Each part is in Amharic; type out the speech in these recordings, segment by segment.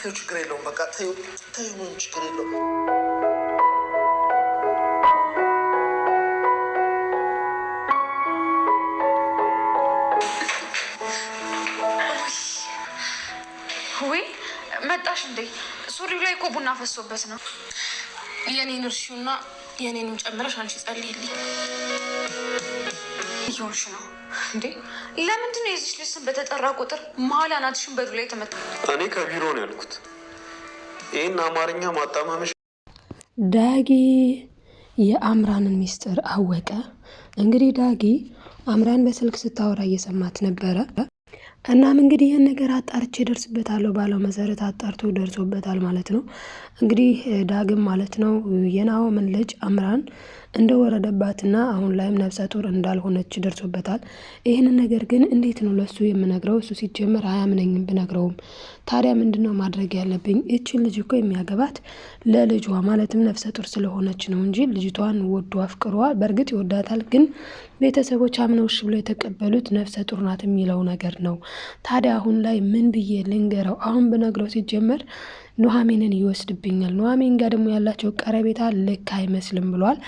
ተይው ችግር የለውም በቃ ተይው ችግር የለውም። ወይ መጣሽ እንዴ? ሱሪው ላይ እኮ ቡና ፈሶበት ነው። የኔን እርሺውና የኔንም ጨምረሽ አንቺ ጸልይልኝ። ይሁንሽ ነው እንዴ? ለምንድን ነው የዚች ልጅ ስም በተጠራ ቁጥር መሀል አናትሽን በዱ ላይ ተመታ? እኔ ከቢሮ ነው ያልኩት። ይህን አማርኛ ማጣማመሽ። ዳጊ የአምራንን ሚስጥር አወቀ። እንግዲህ ዳጊ አምራን በስልክ ስታወራ እየሰማት ነበረ። እናም እንግዲህ ይህን ነገር አጣርቼ ደርስበታለሁ ባለው መሰረት አጣርቶ ደርሶበታል ማለት ነው። እንግዲህ ዳግም ማለት ነው የናሆምን ልጅ አምራን እንደወረደባትና አሁን ላይም ነፍሰ ጡር እንዳልሆነች ደርሶበታል። ይህንን ነገር ግን እንዴት ነው ለሱ የምነግረው? እሱ ሲጀመር አያምነኝም ብነግረውም። ታዲያ ምንድነው ማድረግ ያለብኝ? እችን ልጅ እኮ የሚያገባት ለልጇ ማለትም ነፍሰ ጡር ስለሆነች ነው እንጂ ልጅቷን ወዶ አፍቅሯ በእርግጥ ይወዳታል። ግን ቤተሰቦች አምነው እሺ ብሎ የተቀበሉት ነፍሰ ጡር ናት የሚለው ነገር ነው። ታዲያ አሁን ላይ ምን ብዬ ልንገረው? አሁን ብነግረው ሲጀመር ኑሐሚንን ይወስድብኛል። ኑሐሚን ጋር ደግሞ ያላቸው ቀረቤታ ልክ አይመስልም ብሏል።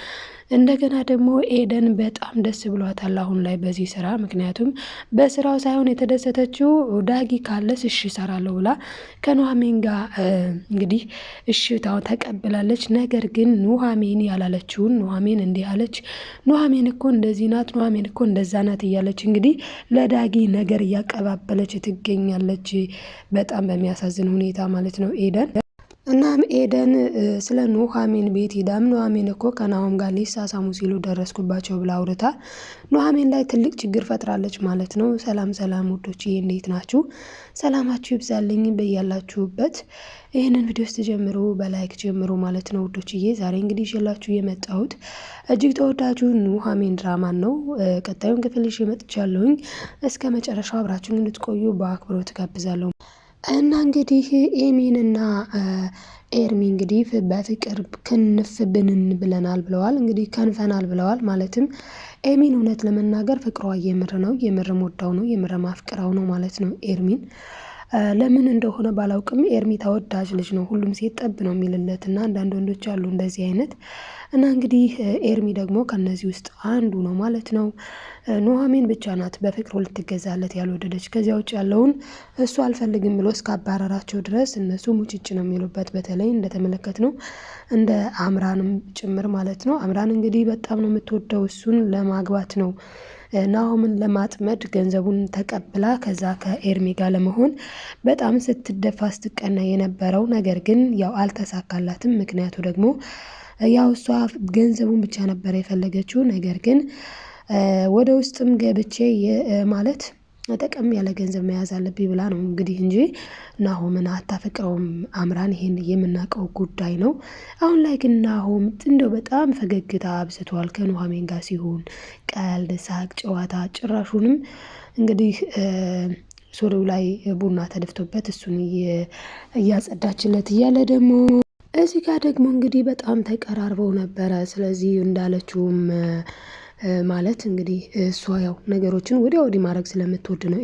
እንደገና ደግሞ ኤደን በጣም ደስ ብሏታል አሁን ላይ በዚህ ስራ። ምክንያቱም በስራው ሳይሆን የተደሰተችው ዳጊ ካለስ እሺ እሰራለሁ ብላ ከኑሐሚን ጋር እንግዲህ እሺታው ተቀብላለች። ነገር ግን ኑሐሚን ያላለችውን ኑሐሚን እንዲህ አለች፣ ኑሐሚን እኮ እንደዚህ ናት፣ ኑሐሚን እኮ እንደዛ ናት እያለች እንግዲህ ለዳጊ ነገር እያቀባበለች ትገኛለች። በጣም በሚያሳዝን ሁኔታ ማለት ነው ኤደን። እናም ኤደን ስለ ኑሐሚን ቤት ሂዳም ኑሐሚን እኮ ከናሆም ጋር ሊሳሳሙ ሲሉ ደረስኩባቸው ብላ አውርታ ኑሐሚን ላይ ትልቅ ችግር ፈጥራለች ማለት ነው። ሰላም ሰላም ውዶችዬ፣ እንዴት ናችሁ? ሰላማችሁ ይብዛልኝ በያላችሁበት። ይህንን ቪዲዮ ስትጀምሩ በላይክ ጀምሩ ማለት ነው ውዶችዬ። ዛሬ እንግዲህ ይዤላችሁ የመጣሁት እጅግ ተወዳጁ ኑሐሚን ድራማን ነው። ቀጣዩን ክፍል ይዤ መጥቻለሁኝ። እስከ መጨረሻው አብራችሁን እንድትቆዩ በአክብሮት ጋብዛለሁ። እና እንግዲህ ኤሚንና ኤርሚ እንግዲህ በፍቅር ክንፍ ብንን ብለናል ብለዋል። እንግዲህ ከንፈናል ብለዋል። ማለትም ኤሚን እውነት ለመናገር ፍቅሯ የምር ነው፣ የምር ወዳው ነው፣ የምር ማፍቅራው ነው ማለት ነው ኤርሚን። ለምን እንደሆነ ባላውቅም ኤርሚ ተወዳጅ ልጅ ነው። ሁሉም ሴት ጠብ ነው የሚልለት እና አንዳንድ ወንዶች አሉ እንደዚህ አይነት እና እንግዲህ ኤርሚ ደግሞ ከነዚህ ውስጥ አንዱ ነው ማለት ነው። ኑሐሚን ብቻ ናት በፍቅሩ ልትገዛለት ያልወደደች። ከዚያ ውጭ ያለውን እሱ አልፈልግም ብሎ እስካባረራቸው ድረስ እነሱ ሙጭጭ ነው የሚሉበት። በተለይ እንደተመለከት ነው እንደ አምራንም ጭምር ማለት ነው። አምራን እንግዲህ በጣም ነው የምትወደው እሱን ለማግባት ነው ናሆምን ለማጥመድ ገንዘቡን ተቀብላ ከዛ ከኤርሚ ጋር ለመሆን በጣም ስትደፋ ስትቀና የነበረው ነገር ግን ያው አልተሳካላትም። ምክንያቱ ደግሞ ያው እሷ ገንዘቡን ብቻ ነበር የፈለገችው። ነገር ግን ወደ ውስጥም ገብቼ ማለት ጠቀም ያለ ገንዘብ መያዝ አለብኝ ብላ ነው እንግዲህ እንጂ ናሆምን አታፈቅረውም አምራን። ይሄን የምናውቀው ጉዳይ ነው። አሁን ላይ ግን ናሆም እንደው በጣም ፈገግታ አብዝቷል ከኑሐሚን ጋር ሲሆን፣ ቀልድ፣ ሳቅ፣ ጨዋታ ጭራሹንም እንግዲህ ሱሪው ላይ ቡና ተደፍቶበት እሱን እያጸዳችለት እያለ ደግሞ እዚህ ጋር ደግሞ እንግዲህ በጣም ተቀራርበው ነበረ። ስለዚህ እንዳለችውም ማለት እንግዲህ እሷ ያው ነገሮችን ወዲያ ወዲህ ማድረግ ስለምትወድ ነው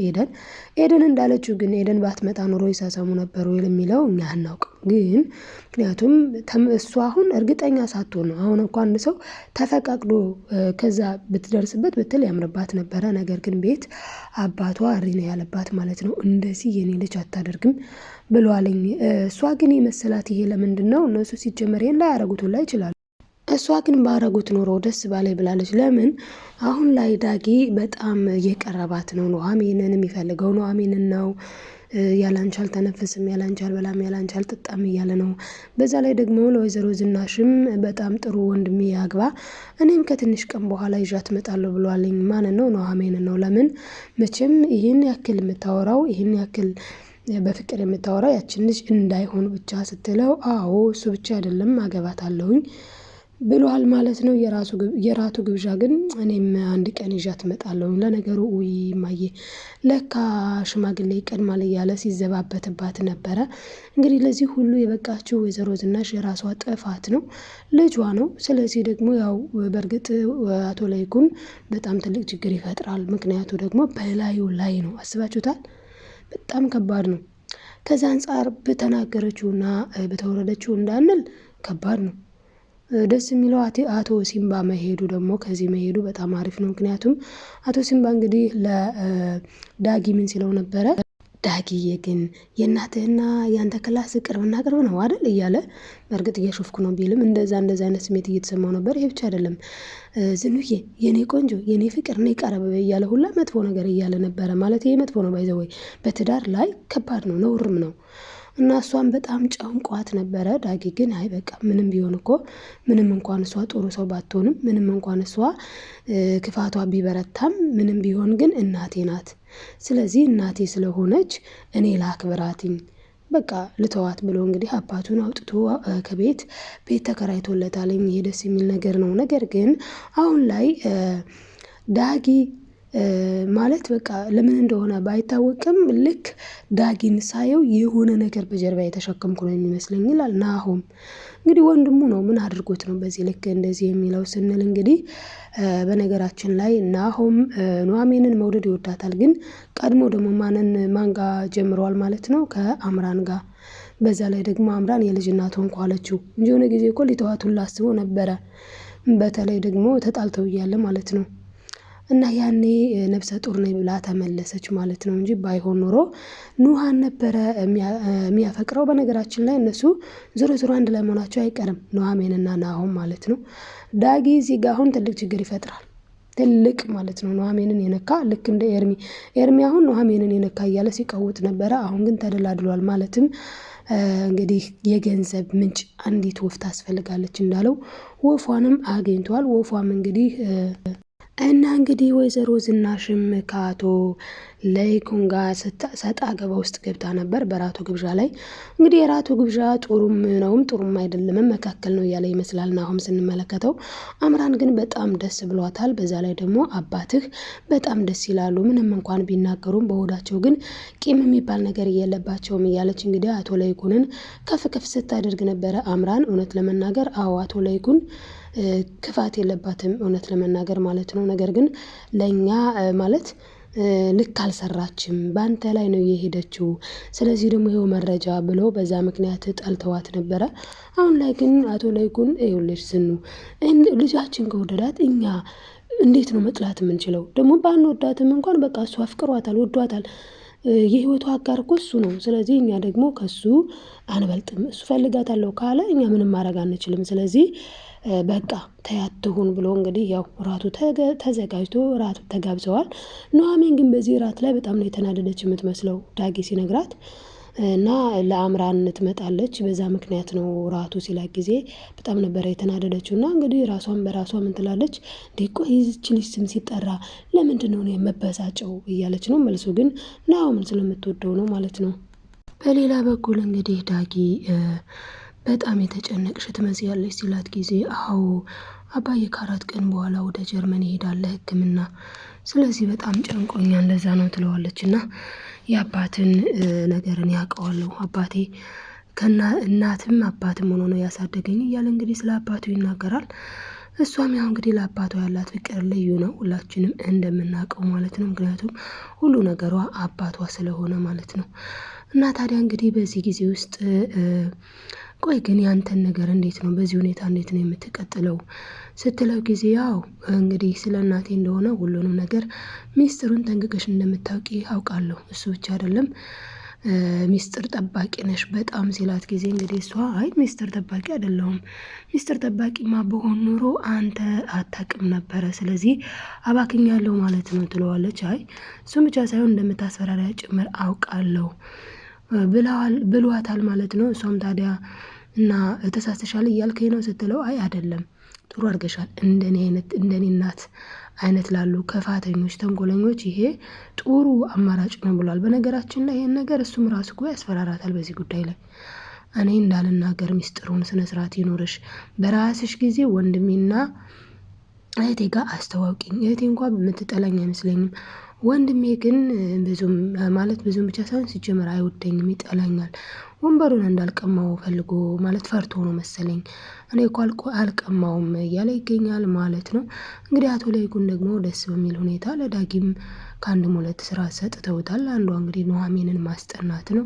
ኤደን እንዳለችው። ግን ኤደን ባትመጣ ኖሮ ይሳሳሙ ነበሩ የሚለው እኛ አናውቅም። ግን ምክንያቱም እሷ አሁን እርግጠኛ ሳትሆን ነው። አሁን እንኳን አንድ ሰው ተፈቃቅዶ ከዛ ብትደርስበት ብትል ያምርባት ነበረ። ነገር ግን ቤት አባቷ እሪ ነው ያለባት ማለት ነው። እንደዚህ የኔ ልጅ አታደርግም ብሏልኝ። እሷ ግን የመሰላት ይሄ ለምንድን ነው እነሱ ሲጀመር ይሄን ላይ ያደረጉት ላይ ይችላሉ። እሷ ግን ባረጉት ኖሮ ደስ ባላይ ብላለች። ለምን አሁን ላይ ዳጊ በጣም እየቀረባት ነው። ኑሐሚንን የሚፈልገው ኑሐሚንን ነው። ያላንቺ አልተነፍስም፣ ያላንቺ አልበላም፣ ያላንቺ አልጠጣም እያለ ነው። በዛ ላይ ደግሞ ለወይዘሮ ዝናሽም በጣም ጥሩ ወንድሜ ያግባ፣ እኔም ከትንሽ ቀን በኋላ ይዣት እመጣለሁ ብሏልኝ። ማንን ነው? ኑሐሚንን ነው። ለምን መቼም ይህን ያክል የምታወራው ይህን ያክል በፍቅር የምታወራው ያችን ልጅ እንዳይሆን ብቻ ስትለው፣ አዎ እሱ ብቻ አይደለም አገባታለሁኝ ብሏል ማለት ነው። የራቱ ግብዣ ግን እኔም አንድ ቀን ይዣት እመጣለሁ። ለነገሩ ውይ ማየ ለካ ሽማግሌ ይቀድማል እያለ ሲዘባበትባት ነበረ። እንግዲህ ለዚህ ሁሉ የበቃችው ወይዘሮ ዝናሽ የራሷ ጥፋት ነው፣ ልጇ ነው። ስለዚህ ደግሞ ያው በእርግጥ አቶ ላይኩን በጣም ትልቅ ችግር ይፈጥራል። ምክንያቱ ደግሞ በላዩ ላይ ነው። አስባችሁታል? በጣም ከባድ ነው። ከዛ አንጻር በተናገረችውና በተወረደችው እንዳንል ከባድ ነው። ደስ የሚለው አቶ ሲምባ መሄዱ ደግሞ ከዚህ መሄዱ በጣም አሪፍ ነው። ምክንያቱም አቶ ሲምባ እንግዲህ ለዳጊ ምን ሲለው ነበረ፣ ዳጊዬ ግን የእናትህና የአንተ ክላስ ቅርብና ቅርብ ነው አይደል እያለ በእርግጥ እያሾፍኩ ነው ቢልም እንደዛ አይነት ስሜት እየተሰማው ነበር። ይሄ ብቻ አይደለም፣ ዝኑዬ የኔ ቆንጆ የኔ ፍቅር ነይ ቀረብ እያለ ሁላ መጥፎ ነገር እያለ ነበረ። ማለት ይሄ መጥፎ ነው ባይዘወይ በትዳር ላይ ከባድ ነው፣ ነውርም ነው። እና እሷን በጣም ጨንቋት ነበረ። ዳጊ ግን አይ በቃ ምንም ቢሆን እኮ ምንም እንኳን እሷ ጥሩ ሰው ባትሆንም ምንም እንኳን እሷ ክፋቷ ቢበረታም ምንም ቢሆን ግን እናቴ ናት። ስለዚህ እናቴ ስለሆነች እኔ ላክብራትኝ በቃ ልተዋት ብሎ እንግዲህ አባቱን አውጥቶ ከቤት ቤት ተከራይቶለታልኝ። ይሄ ደስ የሚል ነገር ነው። ነገር ግን አሁን ላይ ዳጊ ማለት በቃ ለምን እንደሆነ ባይታወቅም ልክ ዳጊን ሳየው የሆነ ነገር በጀርባ የተሸከምኩ ነው የሚመስለኝ ይላል ናሆም። እንግዲህ ወንድሙ ነው፣ ምን አድርጎት ነው በዚህ ልክ እንደዚህ የሚለው ስንል እንግዲህ በነገራችን ላይ ናሆም ኑሐሚንን መውደድ ይወዳታል። ግን ቀድሞ ደግሞ ማን ጋር ጀምረዋል ማለት ነው? ከአምራን ጋር። በዛ ላይ ደግሞ አምራን የልጅ እናት ሆንኩ አለችው እንጂ የሆነ ጊዜ እኮ ሊተዋት ሁላ አስቦ ነበረ። በተለይ ደግሞ ተጣልተው እያለ ማለት ነው። እና ያኔ ነፍሰ ጡር ነኝ ብላ ተመለሰች ማለት ነው እንጂ ባይሆን ኖሮ ኑሃን ነበረ የሚያፈቅረው። በነገራችን ላይ እነሱ ዞሮ አንድ ላይ መሆናቸው አይቀርም፣ ኑሐሚንና ናሆም ማለት ነው። ዳጊ እዚህ ጋር አሁን ትልቅ ችግር ይፈጥራል፣ ትልቅ ማለት ነው። ኑሐሚንን የነካ ልክ እንደ ኤርሚ አሁን ኑሐሚንን የነካ እያለ ሲቀውጥ ነበረ። አሁን ግን ተደላድሏል። ማለትም እንግዲህ የገንዘብ ምንጭ አንዲት ወፍ ታስፈልጋለች እንዳለው ወፏንም አግኝቷል። ወፏም እንግዲህ እና እንግዲህ ወይዘሮ ዝናሽም ከአቶ ለይኩን ጋር ሰጣ ገባ ውስጥ ገብታ ነበር በራቱ ግብዣ ላይ። እንግዲህ የራቱ ግብዣ ጥሩም ነውም ጥሩም አይደለምም መካከል ነው እያለ ይመስላል ናሆም ስንመለከተው። አምራን ግን በጣም ደስ ብሏታል። በዛ ላይ ደግሞ አባትህ በጣም ደስ ይላሉ፣ ምንም እንኳን ቢናገሩም በሆዳቸው ግን ቂም የሚባል ነገር የለባቸውም እያለች እንግዲህ አቶ ለይኩንን ከፍ ከፍ ስታደርግ ነበረ አምራን። እውነት ለመናገር አዎ አቶ ለይኩን ክፋት የለባትም እውነት ለመናገር ማለት ነው። ነገር ግን ለእኛ ማለት ልክ አልሰራችም፣ በአንተ ላይ ነው የሄደችው፣ ስለዚህ ደግሞ ይኸው መረጃ ብሎ በዛ ምክንያት ጠልተዋት ነበረ። አሁን ላይ ግን አቶ ለይኩን ይኸውልሽ ዝኑ ልጃችን ከወደዳት እኛ እንዴት ነው መጥላት የምንችለው? ደግሞ ባንወዳትም እንኳን በቃ እሱ አፍቅሯታል፣ ወዷታል። የህይወቱ አጋር እኮ እሱ ነው። ስለዚህ እኛ ደግሞ ከሱ አንበልጥም። እሱ ፈልጋታለሁ ካለ እኛ ምንም ማድረግ አንችልም። ስለዚህ በቃ ተያትሁን ብሎ እንግዲህ ያው ራቱ ተዘጋጅቶ ራቱ ተጋብዘዋል። ኑሐሚን ግን በዚህ ራት ላይ በጣም ነው የተናደደች የምትመስለው ዳጊ ሲነግራት እና ለአምራን ትመጣለች። በዛ ምክንያት ነው ራቱ ሲላ ጊዜ በጣም ነበረ የተናደደችው። እና እንግዲህ ራሷን በራሷ ምን ትላለች፣ ዲቆ ይዝች ልጅ ስም ሲጠራ ለምንድን ነው የመበሳጨው እያለች ነው። መልሱ ግን ናሆምን ስለምትወደው ነው ማለት ነው። በሌላ በኩል እንግዲህ ዳጊ በጣም የተጨነቅሽ ትመስያለች ሲላት ጊዜ አዎ አባዬ ከ4 ቀን በኋላ ወደ ጀርመን ይሄዳል ሕክምና፣ ስለዚህ በጣም ጨንቆኛል ለዛ ነው ትለዋለች። እና የአባትን ነገርን ያውቀዋለሁ፣ አባቴ እናትም አባትም ሆኖ ነው ያሳደገኝ እያለ እንግዲህ ስለ አባቱ ይናገራል። እሷም ያው እንግዲህ ለአባቷ ያላት ፍቅር ልዩ ነው፣ ሁላችንም እንደምናውቀው ማለት ነው። ምክንያቱም ሁሉ ነገሯ አባቷ ስለሆነ ማለት ነው። እና ታዲያ እንግዲህ በዚህ ጊዜ ውስጥ ቆይ ግን ያንተን ነገር እንዴት ነው በዚህ ሁኔታ እንዴት ነው የምትቀጥለው ስትለው ጊዜ ያው እንግዲህ ስለ እናቴ እንደሆነ ሁሉንም ነገር ሚስጥሩን ጠንቅቀሽ እንደምታውቂ አውቃለሁ፣ እሱ ብቻ አይደለም ሚስጥር ጠባቂ ነሽ በጣም ሲላት ጊዜ እንግዲህ እሷ አይ ሚስጥር ጠባቂ አይደለሁም፣ ሚስጥር ጠባቂማ በሆን ኑሮ አንተ አታውቅም ነበረ፣ ስለዚህ አባክኛለሁ ማለት ነው ትለዋለች። አይ እሱም ብቻ ሳይሆን እንደምታስፈራሪያ ጭምር አውቃለሁ ብሏታል ማለት ነው። እሷም ታዲያ እና ተሳስተሻል እያልከኝ ነው ስትለው አይ አይደለም ጥሩ አድርገሻል፣ እንደኔ እናት አይነት ላሉ ከፋተኞች ተንኮለኞች ይሄ ጥሩ አማራጭ ነው ብሏል። በነገራችን ላይ ይሄን ነገር እሱም ራሱ እኮ ያስፈራራታል በዚህ ጉዳይ ላይ እኔ እንዳልናገር ሚስጥሩን ስነ ስርዓት ይኖርሽ፣ በራስሽ ጊዜ ወንድሜና እህቴ ጋር አስተዋውቂኝ፣ እህቴ እንኳን የምትጠላኝ አይመስለኝም፣ ወንድሜ ግን ብዙም ብቻ ሳይሆን ሲጀመር አይወደኝም፣ ይጠላኛል። ወንበሩን እንዳልቀማው ፈልጎ ማለት ፈርቶ ነው መሰለኝ። እኔ እኮ አልቀማውም እያለ ይገኛል ማለት ነው። እንግዲህ አቶ ለይኩን ደግሞ ደስ በሚል ሁኔታ ለዳጊም ከአንድም 2 ስራ ሰጥተውታል። አንዷ እንግዲህ ኑሐሚንን ማስጠናት ነው።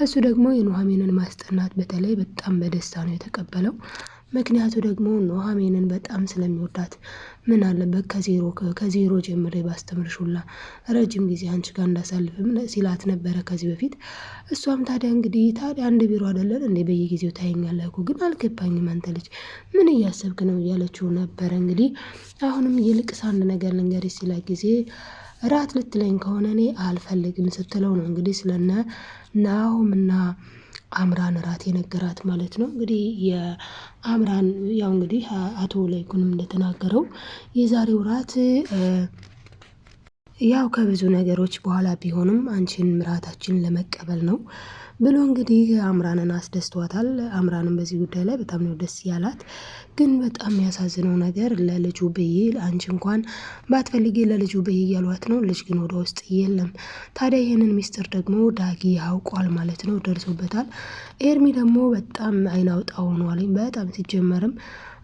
እሱ ደግሞ የኑሐሚንን ማስጠናት በተለይ በጣም በደስታ ነው የተቀበለው። ምክንያቱ ደግሞ ኑሐሚንን በጣም ስለሚወዳት ምን አለበት ከዜሮ ጀምሬ ባስተምርሽ ሁላ ረጅም ጊዜ አንቺ ጋር እንዳሳልፍም ሲላት ነበረ ከዚህ በፊት። እሷም ታዲያ አንድ ቢሮ አይደለን እንዴ በየጊዜው ታየኛለህ እኮ ግን አልገባኝም፣ አንተ ልጅ ምን እያሰብክ ነው እያለችው ነበረ። እንግዲህ አሁንም ይልቅስ አንድ ነገር ልንገርሽ ሲላት ጊዜ እራት ልትለኝ ከሆነ እኔ አልፈልግም ስትለው ነው እንግዲህ ስለነ ናሆምና አምራን እራት የነገራት ማለት ነው። እንግዲህ የአምራን ያው እንግዲህ አቶ ለይኩንም እንደተናገረው የዛሬው እራት ያው ከብዙ ነገሮች በኋላ ቢሆንም አንቺን ምራታችን ለመቀበል ነው ብሎ እንግዲህ አምራንን አስደስቷታል። አምራንን በዚህ ጉዳይ ላይ በጣም ነው ደስ ያላት። ግን በጣም የሚያሳዝነው ነገር ለልጁ ብዬ አንቺ እንኳን ባትፈልጊ ለልጁ ብዬ እያሏት ነው። ልጅ ግን ወደ ውስጥ የለም። ታዲያ ይህንን ሚስጥር ደግሞ ዳጊ ያውቋል ማለት ነው፣ ደርሶበታል። ኤርሚ ደግሞ በጣም አይናውጣ ሆኗል። በጣም ሲጀመርም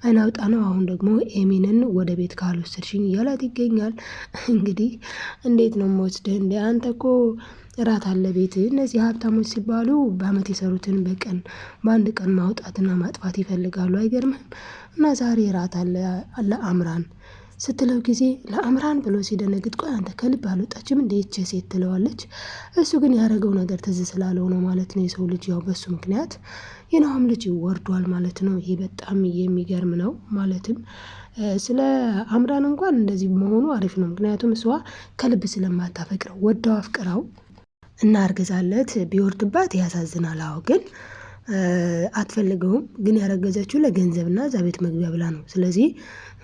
አይናውጣ ነው። አሁን ደግሞ ኤሚንን ወደ ቤት ካልወሰድሽኝ እያላት ይገኛል። እንግዲህ እንዴት ነው የምወስድህ እንደ አንተ እኮ እራት አለ ቤት። እነዚህ ሀብታሞች ሲባሉ በአመት የሰሩትን በአንድ ቀን ማውጣትና ማጥፋት ይፈልጋሉ። አይገርምህም? እና ዛሬ እራት አለ ለአምራን ስትለው ጊዜ ለአምራን ብሎ ሲደነግጥ ቆይ አንተ ከልብ አልወጣችም እንደ ይህች ሴት ትለዋለች። እሱ ግን ያደረገው ነገር ትዝ ስላለው ነው ማለት ነው። የሰው ልጅ ያው በሱ ምክንያት የናሆም ልጅ ወርዷል ማለት ነው። ይሄ በጣም የሚገርም ነው። ማለትም ስለ አምራን እንኳን እንደዚህ መሆኑ አሪፍ ነው። ምክንያቱም እሷ ከልብ ስለማታፈቅረው ወዳው አፍቅራው እና አርግዛለት ቢወርድባት ያሳዝናል። አዎ ግን አትፈልገውም። ግን ያረገዘችው ለገንዘብና እዛ ቤት መግቢያ ብላ ነው። ስለዚህ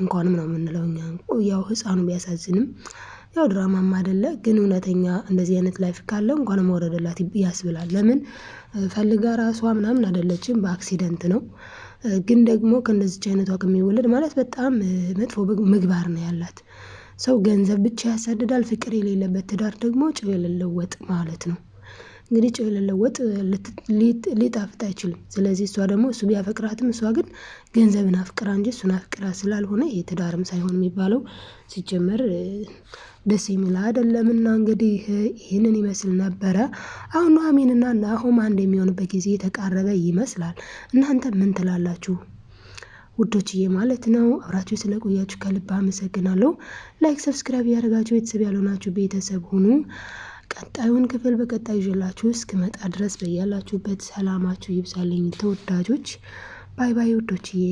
እንኳንም ነው የምንለው እኛ። ያው ህፃኑ ቢያሳዝንም ያው ድራማም አይደለ። ግን እውነተኛ እንደዚህ አይነት ላይፍ ካለ እንኳንም ወረደላት ያስብላል። ለምን ፈልጋ ራሷ ምናምን አይደለችም፣ በአክሲደንት ነው። ግን ደግሞ ከእንደዚች አይነቷ ከሚወለድ ማለት በጣም መጥፎ ምግባር ነው ያላት። ሰው ገንዘብ ብቻ ያሳድዳል። ፍቅር የሌለበት ትዳር ደግሞ ጨው የሌለው ወጥ ማለት ነው። እንግዲህ ጨው የሌለው ወጥ ሊጣፍጥ አይችልም። ስለዚህ እሷ ደግሞ እሱ ቢያፈቅራትም እሷ ግን ገንዘብን አፍቅራ እንጂ እሱን አፍቅራ ስላልሆነ የትዳርም ሳይሆን የሚባለው ሲጀመር ደስ የሚል አይደለም። እና እንግዲህ ይህንን ይመስል ነበረ። አሁን ኑሐሚንና ናሆም አንድ የሚሆንበት ጊዜ የተቃረበ ይመስላል። እናንተ ምን ትላላችሁ ውዶችዬ ማለት ነው? አብራችሁ ስለቆያችሁ ከልብ አመሰግናለሁ። ላይክ ሰብስክራይብ ያደርጋችሁ ቤተሰብ ያልሆናችሁ ቤተሰብ ሁኑ። ቀጣዩን ክፍል በቀጣይ ይዤላችሁ እስክመጣ ድረስ በያላችሁበት ሰላማችሁ ይብዛልኝ ተወዳጆች። ባይ ባይ ውዶችዬ።